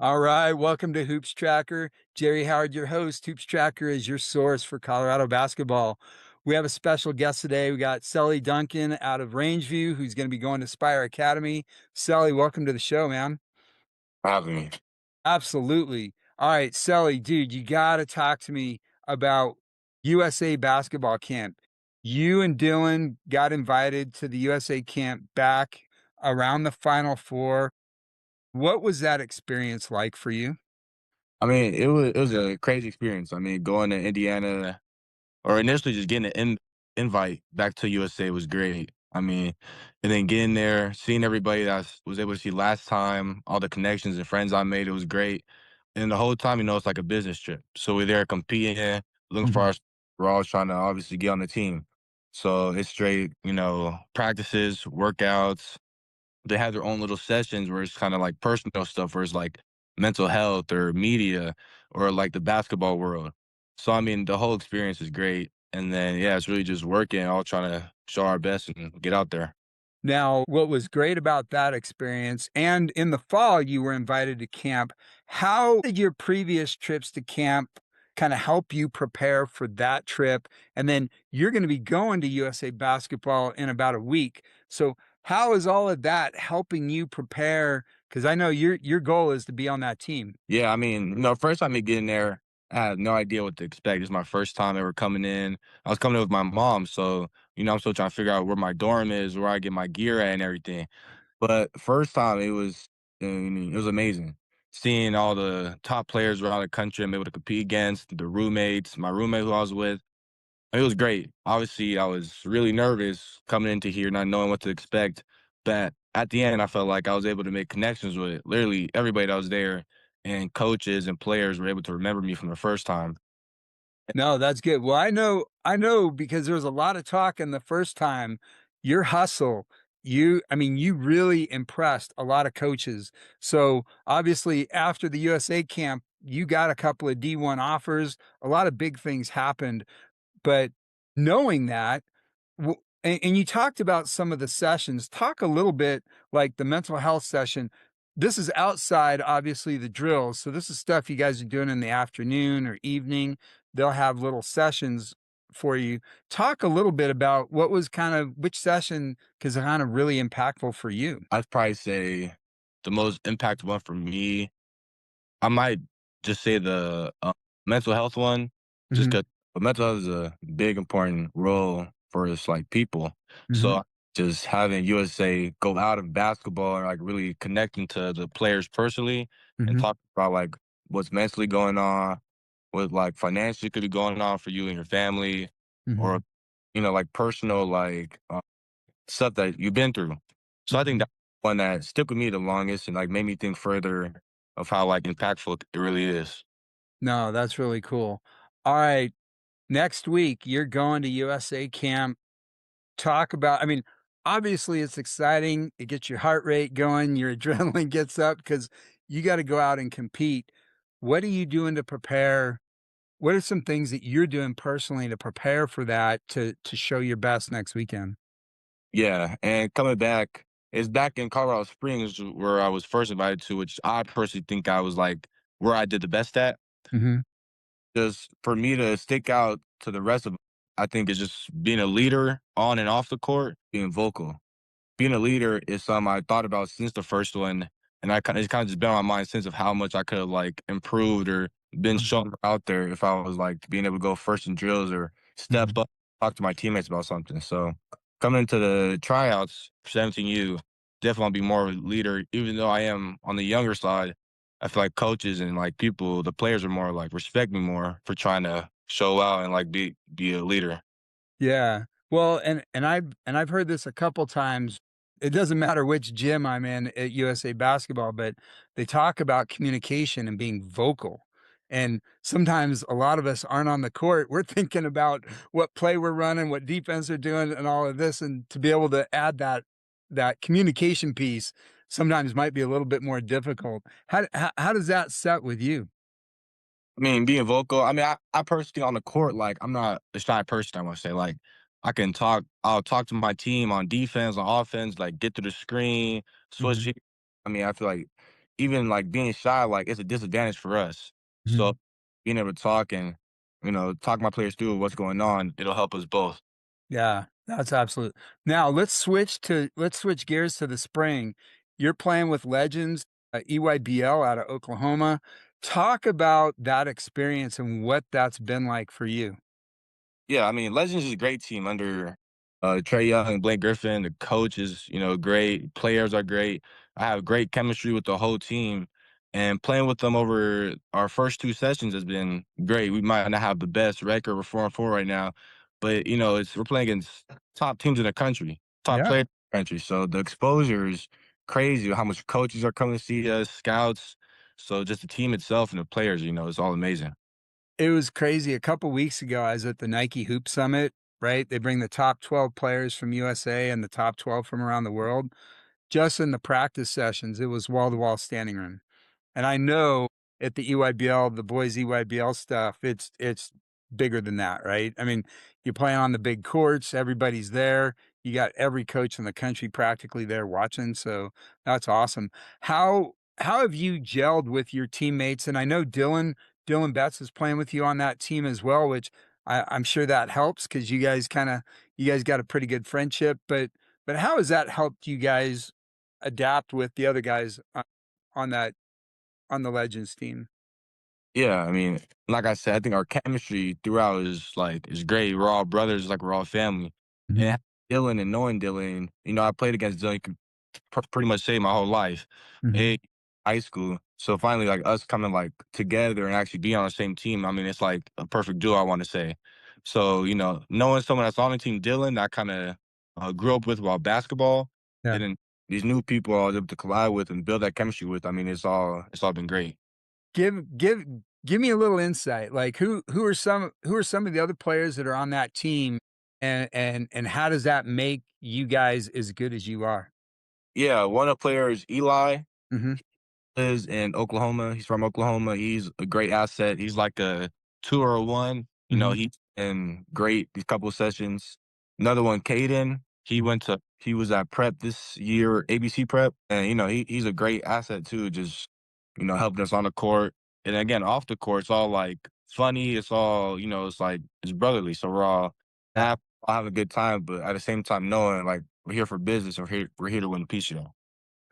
All right, welcome to Hoopstracker. Jerry Howard, your host. Hoopstracker is your source for Colorado basketball. We have a special guest today. We got Marceles Duncan out of Rangeview, who's going to be going to Spire Academy. Marceles, welcome to the show, man. For having me. Absolutely. All right, Marceles, dude, you got to talk to me about USA basketball camp. You and Dylan got invited to the USA camp back around the Final Four. What was that experience like for you? I mean, it was a crazy experience. I mean, going to Indiana or initially just getting an invite back to USA was great. I mean, and then getting there, seeing everybody that I was able to see last time, all the connections and friends I made, it was great. And the whole time, it's like a business trip. So we're there competing, looking for Mhm. our. We're always trying to obviously get on the team. So it's straight, practices, workouts. They have their own little sessions where it's kind of like personal stuff, where it's like mental health or media or like the basketball world. So I mean, the whole experience is great. And then yeah, it's really just working, all trying to show our best and get out there. Now, what was great about that experience, and in the fall, you were invited to camp. How did your previous trips to camp kind of help you prepare for that trip? And then you're going to be going to USA basketball in about a week. So, how is all of that helping you prepare? Because I know your goal is to be on that team. Yeah, I mean, first time me getting there, I had no idea what to expect. It's my first time ever coming in. I was coming in with my mom, so I'm still trying to figure out where my dorm is, where I get my gear at, and everything. But first time it was amazing. Seeing all the top players around the country I'm able to compete against, the roommates, my roommate who I was with. It was great. Obviously, I was really nervous coming into here, not knowing what to expect. But at the end, I felt like I was able to make connections with literally everybody that was there, and coaches and players were able to remember me from the first time. No, that's good. Well, I know because there was a lot of talk in the first time, your hustle, I mean, you really impressed a lot of coaches. So obviously after the USA camp, you got a couple of D1 offers, a lot of big things happened. But knowing that, and you talked about some of the sessions, talk a little bit like the mental health session. This is outside, obviously, the drills. So this is stuff you guys are doing in the afternoon or evening. They'll have little sessions for you. Talk a little bit about what was kind of which session because kind of really impactful for you. I'd probably say the most impactful one for me, I might just say the mental health one, just Mhm, because mental health is a big important role for us like people. mhm, So just having USA go out of basketball and like really connecting to the players personally and mhm, talk about like what's mentally going on, what like financially could be going on for you and your family, or mhm, like personal like stuff that you've been through. So I think mhm. that one that stuck with me the longest and like made me think further of how like impactful it really is. No, that's really cool. All right. Next week, you're going to USA camp. Talk about, I mean, obviously it's exciting. It gets your heart rate going, your adrenaline gets up because you got to go out and compete. What are you doing to prepare? What are some things that you're doing personally to prepare for that to show your best next weekend? Yeah, and coming back, it's back in Colorado Springs where I was first invited to, which I personally think I was like where I did the best at. Mhm, Just for me to stick out to the rest of, I think is just being a leader on and off the court, being vocal. Being a leader is something I thought about since the first one, and it's kind of just been on my mind since of how much I could have like improved or been mhm, shown out there if I was like being able to go first in drills or step mhm. up, talk to my teammates about something. So coming into the tryouts, presenting you, definitely want to be more of a leader. Even though I am on the younger side, I feel like coaches and like people, the players are more like respect me more for trying to show out and like be a leader. Yeah. Well, and I've heard this a couple times. It doesn't matter which gym I'm in at USA Basketball, but they talk about communication and being vocal. And sometimes a lot of us aren't on the court. We're thinking about what play we're running, what defense they're doing, and all of this. And to be able to add that communication piece sometimes might be a little bit more difficult. How does that set with you? I mean, being vocal. I mean, I personally on the court, like I'm not a shy person. I want to say, like I can talk. I'll talk to my team on defense, on offense, like get to the screen, switch. Mhm. I mean, I feel like even like being shy, like it's a disadvantage for us. So Mhm. being able to talk and talk my players through what's going on, it'll help us both. Yeah, that's absolute. Now let's switch gears to the spring. You're playing with Legends, EYBL out of Oklahoma. Talk about that experience and what that's been like for you. Yeah, I mean, Legends is a great team under Trae Young and Blake Griffin. The coach is, great. Players are great. I have great chemistry with the whole team, and playing with them over our first two sessions has been great. We might not have the best record we're 4-4 right now, but we're playing against top teams in the country, top Yeah. players in the country. So the exposure is crazy. How much coaches are coming to see us, scouts. So just the team itself and the players, it's all amazing. It was crazy. A couple weeks ago, I was at the Nike Hoop Summit, right? They bring the top 12 players from USA and the top 12 from around the world. Just in the practice sessions, it was wall to wall standing room. And I know at the EYBL, the boys EYBL stuff, it's bigger than that, right? I mean, you're playing on the big courts, everybody's there. You got every coach in the country practically there watching, so that's awesome. How have you gelled with your teammates? And I know Dylan Betts is playing with you on that team as well, which I'm sure that helps because you guys got a pretty good friendship. But how has that helped you guys adapt with the other guys on that on the Legends team? Yeah, I mean, like I said, I think our chemistry throughout is great. We're all brothers, like we're all family. And Mhm, Dylan and knowing Dylan, I played against Dylan pretty much say my whole life, mhm. in high school. So finally, like us coming like together and actually being on the same team, I mean, it's like a perfect duo, I want to say. So knowing someone that's on the team, Dylan, that I kind of grew up with while basketball, Yeah. and then these new people I was able to collide with and build that chemistry with. I mean, it's all been great. Give me a little insight, like, who are some of the other players that are on that team, and how does that make you guys as good as you are? Yeah, one of the players, Eli, Mhm, lives in Oklahoma. He's from Oklahoma. He's a great asset. He's like a 2 or a 1. mhm, He's been great these couple of sessions. Another one, Caden, mhm. he was at prep this year, ABC prep, and he's a great asset too, just helping us on the court. And again, off the court, it's all like funny. It's all, it's like it's brotherly. So Yeah. all having a good time, but at the same time knowing like we're here for business. We're here to win the piece.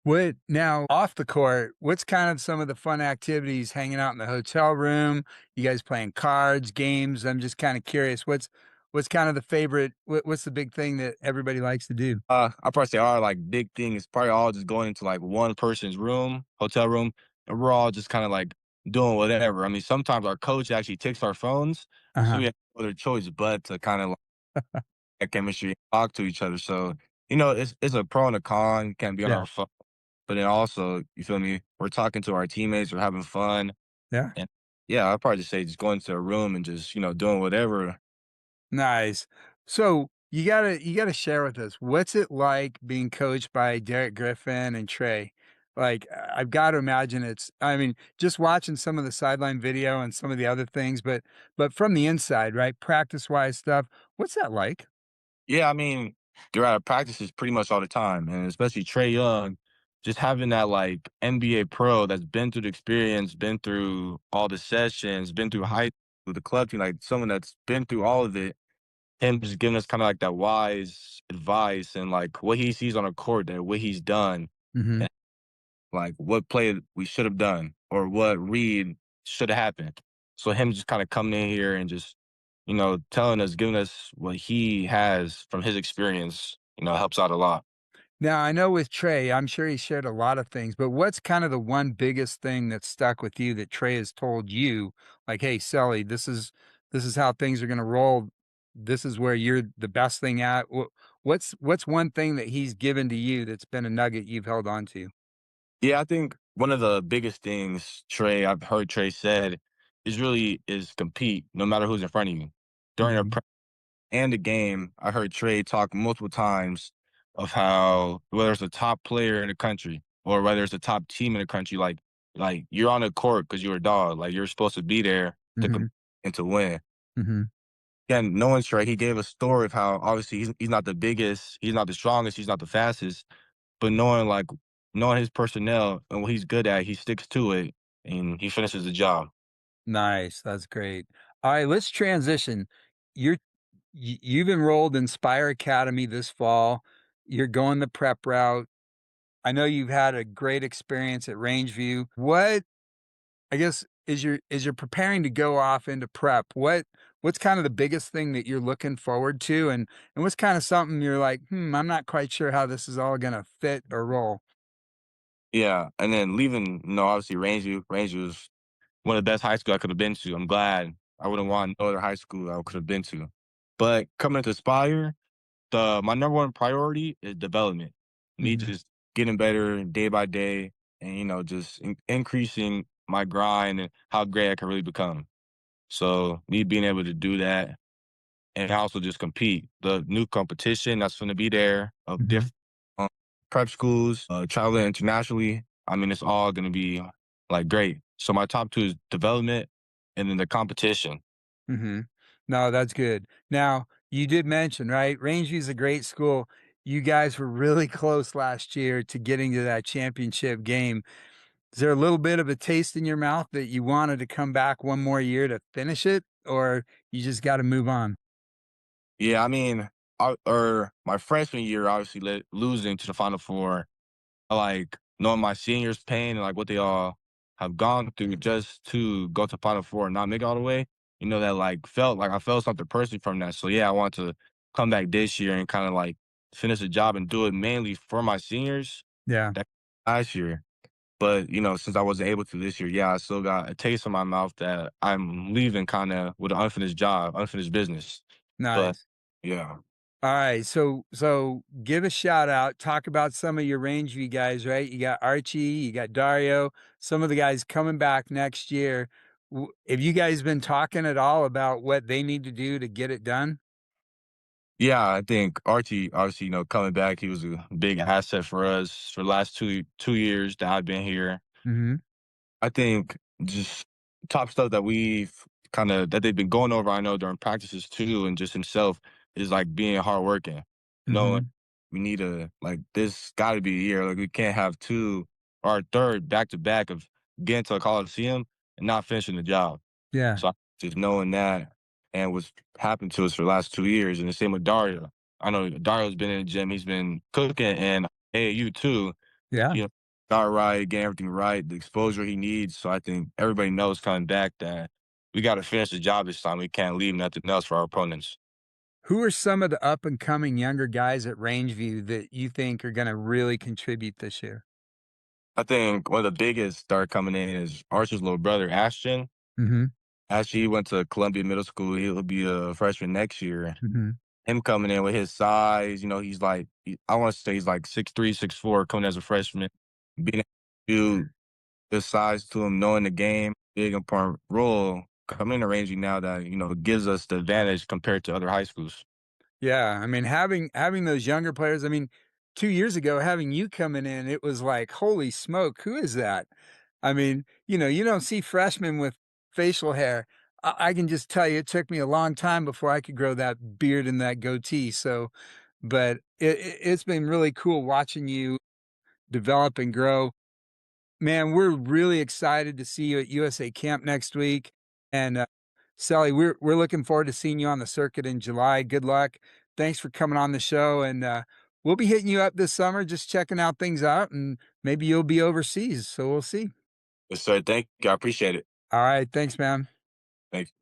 What now off the court, what's kind of some of the fun activities hanging out in the hotel room? You guys playing cards, games? I'm just kinda curious, what's kind of the favorite what's the big thing that everybody likes to do? I probably say our like big thing is probably all just going into like one person's room, hotel room, and we're all just kind of like doing whatever. I mean, sometimes our coach actually takes our phones, so Uh-huh. we have no other choice but to kind of like get chemistry and talk to each other. So it's a pro and a con. Can't be on Yeah, our phone, but then also you feel me? We're talking to our teammates, we're having fun, yeah. and yeah, I'd probably just say just going to a room and just doing whatever. Nice. So, you gotta share with us, what's it like being coached by Derek Griffin and Trae? Like, I've got to imagine I mean, just watching some of the sideline video and some of the other things, but from the inside, right, practice-wise stuff, what's that like? Yeah, I mean, they're out of practices pretty much all the time, and especially Trae Young, just having that like NBA pro that's been through the experience, been through all the sessions, been through high school, the club team, like someone that's been through all of it. Him just giving us kind of like that wise advice and like what he sees on a court, that what he's done, Mhm. and like what play we should have done or what read should have happened. So him just kind of coming in here and just telling us, giving us what he has from his experience, helps out a lot. Now, I know with Trey, I'm sure he shared a lot of things, but what's kind of the one biggest thing that stuck with you that Trey has told you? Like, "Hey, Sully, this is how things are gonna roll. This is where you're the best thing at." What's one thing that he's given to you that's been a nugget you've held on to? Yeah, I think one of the biggest things I've heard Trey said is compete no matter who's in front of you. During a Mhm, and the game, I heard Trey talk multiple times of how whether it's a top player in the country or whether it's a top team in the country, like you're on the court because you're a dog. Like you're supposed to be there to compete mhm, and to win. mhm. Again, knowing Trey, he gave a story of how obviously he's not the biggest, he's not the strongest, he's not the fastest, but knowing like knowing his personnel and what he's good at, he sticks to it and he finishes the job. Nice, that's great. Alright, let's transition. You're you've enrolled in Spire Academy this fall. You're going the prep route. I know you've had a great experience at Rangeview. What I guess as you're preparing to go off into prep, what's kind of the biggest thing that you're looking forward to, and what's kinda something you're like, "Hmm, I'm not quite sure how this is all gonna fit or roll?" Yeah, and then leaving, obviously Rangeview was one of the best high school I could have been to. I'm glad. I wouldn't want no other high school I could have been to. But coming to Spire, the my number one priority is development. Me Mhm, just getting better day by day and, just increasing my grind and how great I can really become. So me being able to do that and also just compete. The new competition that's going to be there of mhm. different um, prep schools, traveling internationally. I mean, it's all going to be like great. So my top two is development and then the competition. Mhm. No, that's good. Now, you did mention, right, Rangeview's a great school. You guys were really close last year to getting to that championship game. Is there a little bit of a taste in your mouth that you wanted to come back one more year to finish it, or you just gotta move on? Yeah, I mean, or my freshman year, obviously losing to the Final Four, like knowing my seniors' pain and like what they all have gone through just to go to Final Four and not make it all the way. That like felt like I felt something personally from that. So yeah, I want to come back this year and kind of like finish the job and do it mainly for my seniors Yeah, that last year. But since I wasn't able to this year, yeah, I still got a taste in my mouth that I'm leaving kind of with an unfinished job, unfinished business. But nice. yeah. Alright, so give a shout out, talk about some of your Rangeview guys, right? You got Archie, you got Dario, some of the guys coming back next year. Have you guys been talking at all about what they need to do to get it done? Yeah, I think Archie, obviously, coming back, he was a big asset for us for the last two years that I've been here. Mhm, I think just top stuff that we've that they've been going over, I know during practices too, and just himself is like being hardworking. Knowing mhm. we need a like this got to be a year. Like we can't have two or a third back to back of getting to a Coliseum and not finishing the job. Yeah, So just knowing that and what's happened to us for the last 2 years, and the same with Dario. I know Dario's been in the gym, he's been cooking, and AAU too. yeah. You know, got right, getting everything right, the exposure he needs. So I think everybody knows coming back that we got to finish the job this time. We can't leave nothing else for our opponents. Who are some of the up and coming younger guys at Rangeview that you think are gonna really contribute this year? I think one of the biggest that are coming in is Archer's little brother, Ashton. Mhm, Actually, he went to Columbia Middle School. He'll be a freshman next year. mhm. Him coming in with his size, he's like, I want to say he's like 6'3", 6'4", coming as a freshman. Being able to do the size to him, knowing the game, big important role coming in arranging now that, gives us the advantage compared to other high schools. Yeah, I mean, having those younger players, I mean, 2 years ago, having you coming in, it was like, "Holy smoke, who is that?" I mean, you don't see freshmen with facial hair. I can just tell you it took me a long time before I could grow that beard and that goatee, so but it's been really cool watching you develop and grow. Man, we're really excited to see you at USA Camp next week, and, Sally, we're looking forward to seeing you on the circuit in July. Good luck. Thanks for coming on the show, and, we'll be hitting you up this summer, just checking out things out, and maybe you'll be overseas, so we'll see. Yes, sir. Thank you. I appreciate it. Alright, thanks, man. Thanks.